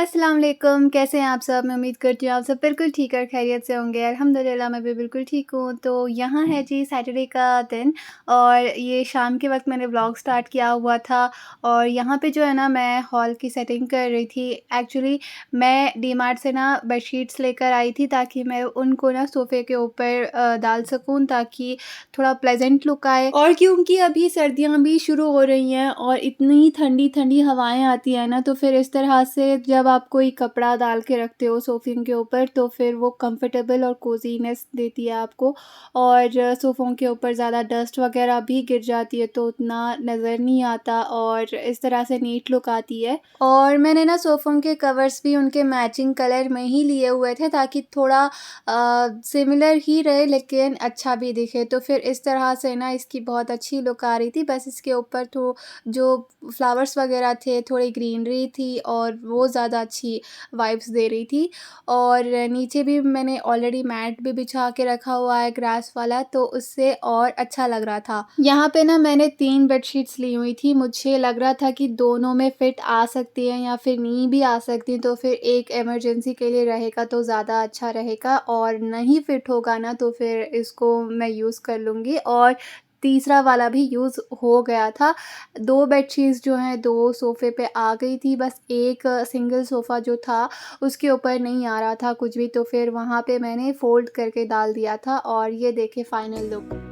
अस्सलाम वालेकुम, कैसे हैं आप सब? मैं उम्मीद करती हूँ आप सब बिल्कुल ठीक और खैरियत से होंगे। अल्हम्दुलिल्लाह मैं भी बिल्कुल ठीक हूँ। तो यहाँ है जी सैटरडे का दिन और ये शाम के वक़्त मैंने व्लॉग स्टार्ट किया हुआ था और यहाँ पे जो है ना मैं हॉल की सेटिंग कर रही थी। एक्चुअली मैं डीमार्ट से ना बेडशीट्स लेकर आई थी ताकि मैं उनको ना सोफ़े के ऊपर डाल सकूँ ताकि थोड़ा प्लेज़ेंट लुक आए। और क्योंकि अभी सर्दियाँ भी शुरू हो रही हैं और इतनी ठंडी-ठंडी हवाएँ आती हैं ना, तो फिर इस तरह से जब आप कोई कपड़ा डाल के रखते हो सोफ़े के ऊपर तो फिर वो कंफर्टेबल और कोज़ीनेस देती है आपको। और सोफ़ों के ऊपर ज़्यादा डस्ट वग़ैरह भी गिर जाती है तो उतना नज़र नहीं आता और इस तरह से नीट लुक आती है। और मैंने ना सोफ़ों के कवर्स भी उनके मैचिंग कलर में ही लिए हुए थे ताकि थोड़ा सिमिलर ही रहे लेकिन अच्छा भी दिखे। तो फिर इस तरह से ना इसकी बहुत अच्छी लुक आ रही थी। बस इसके ऊपर तो जो फ्लावर्स वग़ैरह थे, थोड़ी ग्रीनरी थी और वो ज़्यादा अच्छी वाइब्स दे रही थी। और नीचे भी मैंने ऑलरेडी मैट भी बिछा के रखा हुआ है ग्रास वाला, तो उससे और अच्छा लग रहा था। यहाँ पे ना मैंने 3 बेडशीट्स ली हुई थी। मुझे लग रहा था कि दोनों में फ़िट आ सकती हैं या फिर नहीं भी आ सकती, तो फिर एक इमरजेंसी के लिए रहेगा तो ज़्यादा अच्छा रहेगा और नहीं फ़िट होगा ना तो फिर इसको मैं यूज़ कर लूँगी। और तीसरा वाला भी यूज़ हो गया था। 2 बेडशीट्स जो हैं 2 सोफ़े पे आ गई थी, बस एक सिंगल सोफ़ा जो था उसके ऊपर नहीं आ रहा था कुछ भी, तो फिर वहाँ पे मैंने फ़ोल्ड करके डाल दिया था और ये देखिए फाइनल लुक।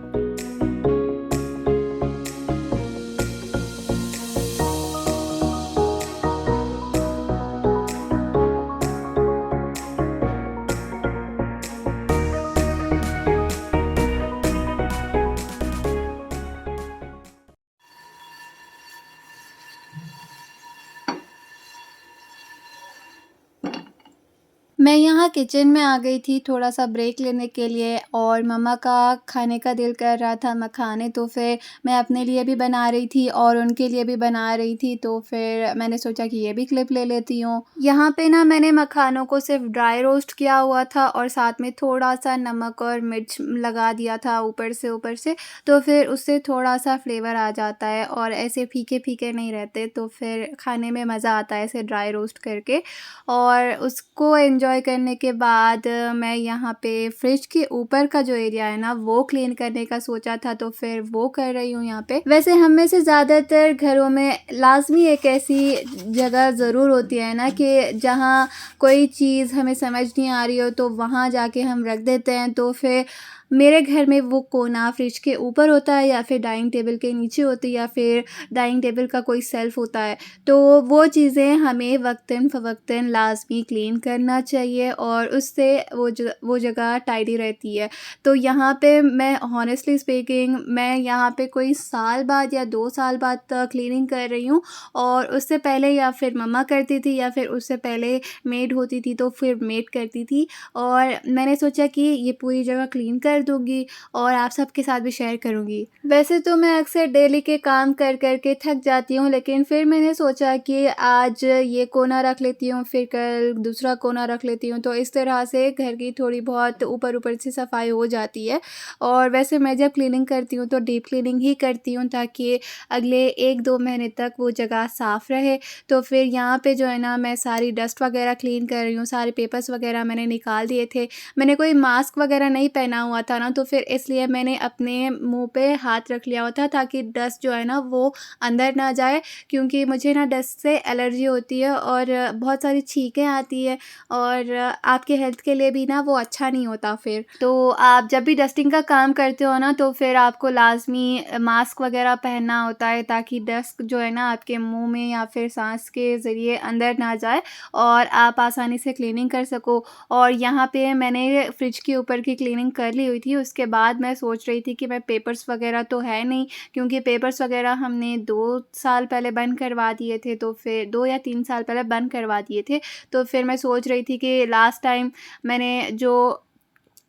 मैं यहाँ किचन में आ गई थी थोड़ा-सा ब्रेक लेने के लिए और मम्मा का खाने का दिल कर रहा था मखाने, तो फिर मैं अपने लिए भी बना रही थी और उनके लिए भी बना रही थी, तो फिर मैंने सोचा कि ये भी क्लिप ले लेती हूँ। यहाँ पे ना मैंने मखानों को सिर्फ़ ड्राई रोस्ट किया हुआ था और साथ में थोड़ा-सा नमक और मिर्च लगा दिया था ऊपर से, तो फिर उससे थोड़ा-सा फ्लेवर आ जाता है और ऐसे फीके-फीके नहीं रहते, तो फिर खाने में मज़ा आता है ऐसे ड्राई रोस्ट करके। और उसको एन्जॉय करने के बाद मैं यहाँ पे फ्रिज के ऊपर का जो एरिया है ना वो क्लीन करने का सोचा था, तो फिर वो कर रही हूँ यहाँ पे। वैसे हम में से ज़्यादातर घरों में लाज़मी एक ऐसी जगह ज़रूर होती है ना कि जहाँ कोई चीज़ हमें समझ नहीं आ रही हो तो वहाँ जाके हम रख देते हैं। तो फिर मेरे घर में वो कोना फ्रिज के ऊपर होता है या फिर डाइनिंग टेबल के नीचे होती है या फिर डाइनिंग टेबल का कोई शेल्फ़ होता है। तो वो चीज़ें हमें वक़्तन-फ़वक़्तन लाज़मी क्लीन करना चाहिए और उससे वो जगह टाइडी रहती है। तो यहाँ पे मैं हॉनेस्टली स्पीकिंग मैं यहाँ पे कोई साल बाद या 2 साल बाद क्लीनिंग कर रही हूँ और उससे पहले या फिर मम्मा करती थी या फिर उससे पहले मेड होती थी तो फिर मेड करती थी। और मैंने सोचा कि ये पूरी जगह क्लीन कर दूँगी और आप सबके साथ भी शेयर करूँगी। वैसे तो मैं अक्सर डेली के काम कर के थक जाती हूँ, लेकिन फिर मैंने सोचा कि आज ये कोना रख लेती हूँ, फिर कल दूसरा कोना रख लेती हूँ, तो इस तरह से घर की थोड़ी बहुत ऊपर-ऊपर से सफाई हो जाती है। और वैसे मैं जब क्लीनिंग करती हूँ तो डीप क्लीनिंग ही करती हूँ ताकि अगले 1-2 महीने तक वो जगह साफ़ रहे। तो फिर यहाँ पे जो है ना मैं सारी डस्ट वगैरह क्लीन कर रही हूँ, सारे पेपर्स वगैरह मैंने निकाल दिए थे। मैंने कोई मास्क वगैरह नहीं पहना हुआ था ना, तो फिर इसलिए मैंने अपने मुँह पे हाथ रख लिया हुआ था ताकि डस्ट जो है ना वो अंदर ना जाए, क्योंकि मुझे ना डस्ट से एलर्जी होती है और बहुत सारी छींकें आती है और आपके हेल्थ के लिए भी ना वो अच्छा नहीं होता फिर। तो आप जब भी डस्टिंग का काम करते हो ना तो फिर आपको लाज़मी मास्क वगैरह पहनना होता है ताकि डस्ट जो है ना आपके मुँह में या फिर साँस के ज़रिए अंदर ना जाए और आप आसानी से क्लीनिंग कर सको। और यहाँ पे मैंने फ्रिज के ऊपर की क्लीनिंग कर ली हुई थी, उसके बाद मैं सोच रही थी कि मैं पेपर्स वगैरह तो है नहीं, क्योंकि पेपर्स वगैरह हमने 2 साल पहले बंद करवा दिए थे, तो फिर 2 या 3 साल पहले बंद करवा दिए थे। तो फिर मैं सोच रही थी कि लास्ट टाइम मैंने जो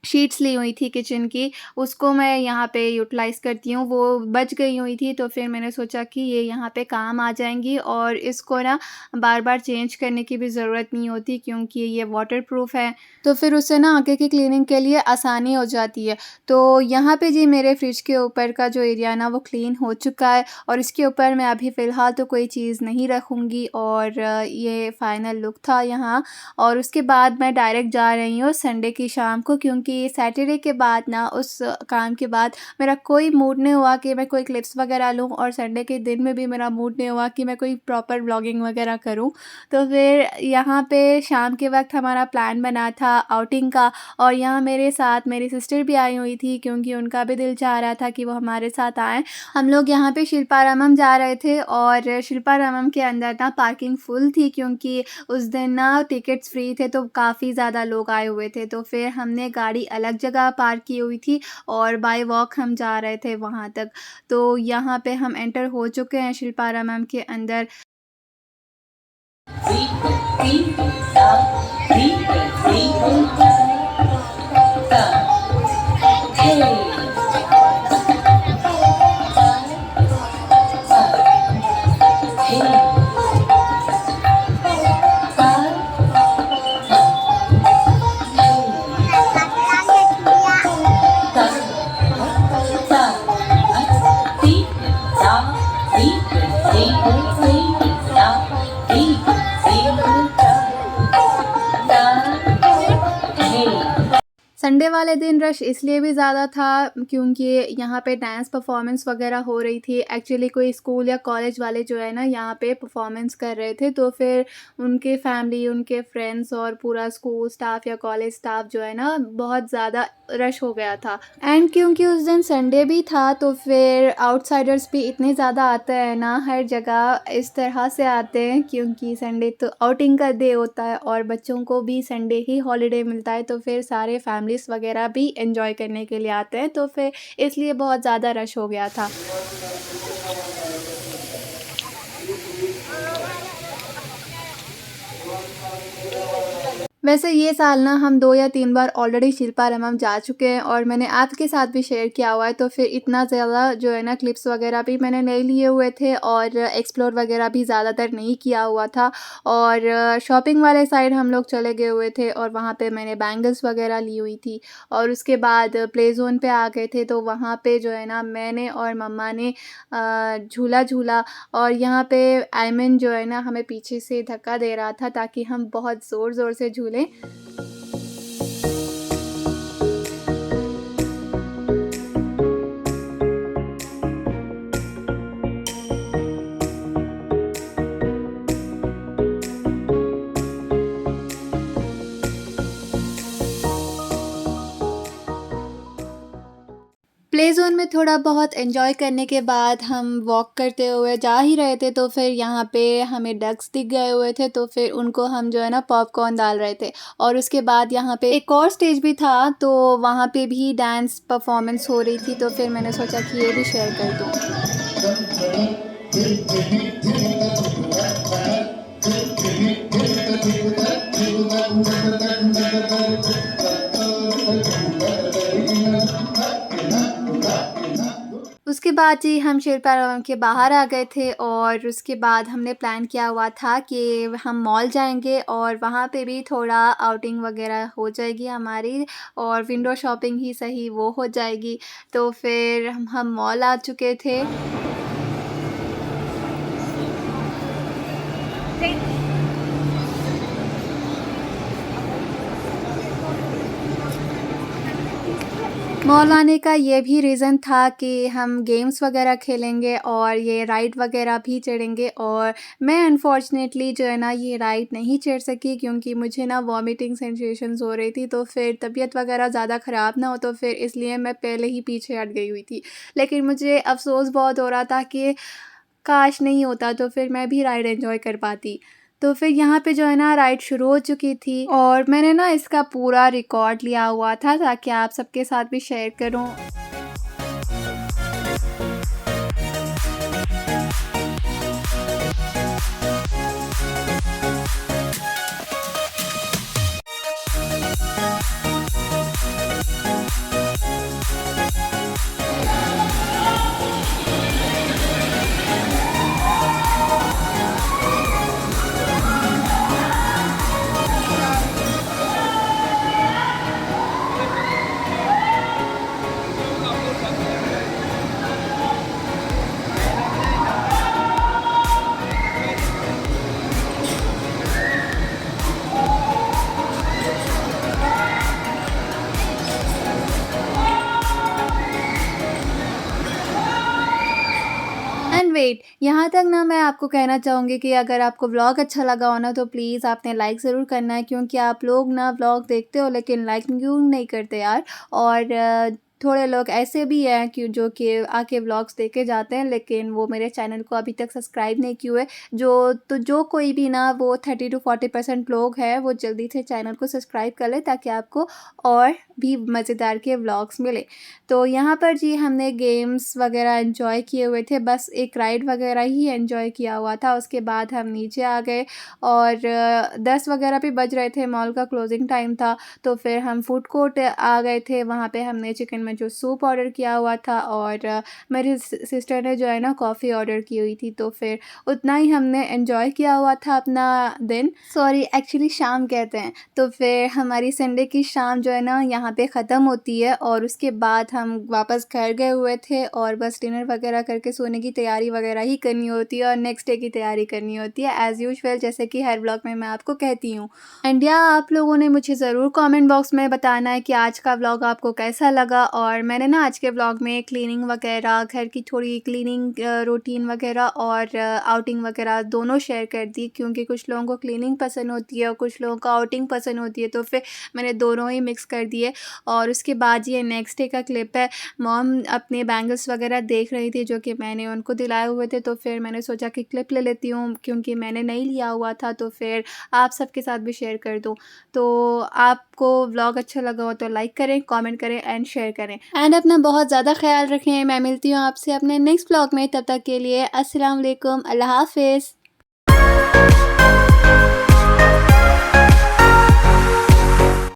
शीट्स ली हुई थी किचन की, उसको मैं यहाँ पे यूटिलाइज़ करती हूँ। वो बच गई हुई थी तो फिर मैंने सोचा कि ये यहाँ पे काम आ जाएँगी और इसको ना बार-बार चेंज करने की भी ज़रूरत नहीं होती क्योंकि ये वाटरप्रूफ है। तो फिर उससे ना आगे की क्लीनिंग के लिए आसानी हो जाती है। तो यहाँ पे जी मेरे फ्रिज के ऊपर का जो एरिया है ना वो क्लीन हो चुका है और इसके ऊपर मैं अभी फ़िलहाल तो कोई चीज़ नहीं रखूँगी और ये फाइनल लुक था यहाँ। और उसके बाद मैं डायरेक्ट जा रही हूँ संडे की शाम को क्योंकि सैटरडे के बाद ना उस काम के बाद मेरा कोई मूड नहीं हुआ कि मैं कोई क्लिप्स वगैरह लूँ और संडे के दिन में भी मेरा मूड नहीं हुआ कि मैं कोई प्रॉपर व्लॉगिंग वगैरह करूँ। तो फिर यहाँ पे शाम के वक़्त हमारा प्लान बना था आउटिंग का और यहाँ मेरे साथ मेरी सिस्टर भी आई हुई थी क्योंकि उनका भी दिल चाह रहा था कि वो हमारे साथ आएँ। हम लोग यहाँ पे शिल्पारामम जा रहे थे और शिल्पारामम के अंदर ना पार्किंग फुल थी क्योंकि उस दिन ना टिकट्स फ्री थे तो काफ़ी ज़्यादा लोग आए हुए थे। तो फिर हमने गाड़ी अलग जगह पार्क की हुई थी और बाय वॉक हम जा रहे थे वहाँ तक। तो यहाँ पे हम एंटर हो चुके हैं शिल्पारामम के अंदर। संडे वाले दिन रश इसलिए भी ज़्यादा था क्योंकि यहाँ पे डांस परफॉर्मेंस वगैरह हो रही थी। एक्चुअली कोई स्कूल या कॉलेज वाले जो है ना यहाँ पे परफॉर्मेंस कर रहे थे तो फिर उनके फैमिली, उनके फ्रेंड्स और पूरा स्कूल स्टाफ या कॉलेज स्टाफ जो है ना बहुत ज़्यादा रश हो गया था। एंड क्योंकि उस दिन संडे भी था तो फिर आउटसाइडर्स भी इतने ज़्यादा आते हैं ना, हर जगह इस तरह से आते हैं क्योंकि संडे तो आउटिंग का डे होता है और बच्चों को भी संडे ही हॉलिडे मिलता है तो फिर सारे फैमिलीज़ वगैरह भी एंजॉय करने के लिए आते हैं तो फिर इसलिए बहुत ज़्यादा रश हो गया था। वैसे ये साल ना हम 2 या 3 बार ऑलरेडी शिल्पारामम जा चुके हैं और मैंने आपके साथ भी शेयर किया हुआ है तो फिर इतना ज़्यादा जो है ना क्लिप्स वगैरह भी मैंने नहीं लिए हुए थे और एक्सप्लोर वगैरह भी ज़्यादातर नहीं किया हुआ था और शॉपिंग वाले साइड हम लोग चले गए हुए थे और वहाँ पे मैंने बैंगल्स वगैरह ली हुई थी और उसके बाद प्ले ज़ोन पे आ गए थे तो वहाँ पे जो है ना मैंने और मम्मा ने झूला झूला और यहाँ पे आयमन जो है ना हमें पीछे से धक्का दे रहा था ताकि हम बहुत ज़ोर-ज़ोर से झूलें। प्ले ज़ोन में थोड़ा बहुत एन्जॉय करने के बाद हम वॉक करते हुए जा ही रहे थे तो फिर यहाँ पे हमें डक्स दिख गए हुए थे तो फिर उनको हम जो है ना पॉपकॉर्न डाल रहे थे और उसके बाद यहाँ पे एक और स्टेज भी था तो वहाँ पे भी डांस परफॉर्मेंस हो रही थी तो फिर मैंने सोचा कि ये भी शेयर कर दूँ। उसके बाद जी हम शिल्पारामम के बाहर आ गए थे और उसके बाद हमने प्लान किया हुआ था कि हम मॉल जाएंगे और वहाँ पे भी थोड़ा आउटिंग वगैरह हो जाएगी हमारी और विंडो शॉपिंग ही सही वो हो जाएगी। तो फिर हम मॉल आ चुके थे। मॉल आने का ये भी रीज़न था कि हम गेम्स वगैरह खेलेंगे और ये राइड वगैरह भी चढ़ेंगे और मैं अनफॉर्चुनेटली जो है ना ये राइड नहीं चढ़ सकी क्योंकि मुझे ना वॉमिटिंग सेंसेशंस हो रही थी तो फिर तबीयत वगैरह ज़्यादा ख़राब ना हो तो फिर इसलिए मैं पहले ही पीछे हट गई हुई थी। लेकिन मुझे अफ़सोस बहुत हो रहा था कि काश नहीं होता तो फिर मैं भी राइड एन्जॉय कर पाती। तो फिर यहाँ पे जो है ना राइड शुरू हो चुकी थी और मैंने ना इसका पूरा रिकॉर्ड लिया हुआ था ताकि आप सबके साथ भी शेयर करूँ। वेट यहाँ तक ना मैं आपको कहना चाहूँगी कि अगर आपको व्लॉग अच्छा लगा हो ना तो प्लीज़ आपने लाइक ज़रूर करना है, क्योंकि आप लोग ना व्लॉग देखते हो लेकिन लाइक क्यों नहीं करते यार। और थोड़े लोग ऐसे भी हैं कि जो कि आके व्लॉग्स देखे जाते हैं लेकिन वो मेरे चैनल को अभी तक सब्सक्राइब नहीं किए हुए। जो कोई भी ना वो 30 टू 40% लोग हैं वो जल्दी से चैनल को सब्सक्राइब कर ले ताकि आपको और भी मज़ेदार के व्लॉग्स मिले। तो यहाँ पर जी हमने गेम्स वगैरह एंजॉय किए हुए थे, बस एक राइड वगैरह ही एंजॉय किया हुआ था। उसके बाद हम नीचे आ गए और 10 वगैरह भी बज रहे थे, मॉल का क्लोजिंग टाइम था। तो फिर हम फूड कोर्ट आ गए थे, वहाँ पे हमने चिकन में जो सूप ऑर्डर किया हुआ था और मेरी सिस्टर ने जो है ना कॉफ़ी ऑर्डर की हुई थी। तो फिर उतना ही हमने एंजॉय किया हुआ था अपना दिन, सॉरी एक्चुअली शाम कहते हैं। तो फिर हमारी संडे की शाम जो है ना यहाँ पे ख़त्म होती है और उसके बाद हम वापस घर गए हुए थे और बस डिनर वगैरह करके सोने की तैयारी वगैरह ही करनी होती है और नेक्स्ट डे की तैयारी करनी होती है एज़ यूजुअल, जैसे कि हर व्लॉग में मैं आपको कहती हूँ। एंड या आप लोगों ने मुझे ज़रूर कमेंट बॉक्स में बताना है कि आज का व्लॉग आपको कैसा लगा। और मैंने ना आज के व्लॉग में क्लीनिंग वगैरह, घर की थोड़ी क्लीनिंग रूटीन वगैरह और आउटिंग वगैरह दोनों शेयर कर दी, क्योंकि कुछ लोगों को क्लीनिंग पसंद होती है और कुछ लोगों को आउटिंग पसंद होती है, तो फिर मैंने दोनों ही मिक्स कर दिए। और उसके बाद ये नेक्स्ट डे का क्लिप है। मॉम अपने बैंगल्स वगैरह देख रही थी जो कि मैंने उनको दिलाए हुए थे, तो फिर मैंने सोचा कि क्लिप ले लेती हूँ क्योंकि मैंने नहीं लिया हुआ था, तो फिर आप सबके साथ भी शेयर कर दूँ। तो आपको व्लॉग अच्छा लगा हो तो लाइक करें, कमेंट करें एंड शेयर करें एंड अपना बहुत ज़्यादा ख्याल रखें। मैं मिलती हूँ आपसे अपने नेक्स्ट व्लॉग में, तब तक के लिए अस्सलाम वालेकुम, अल्लाह हाफ़िज़।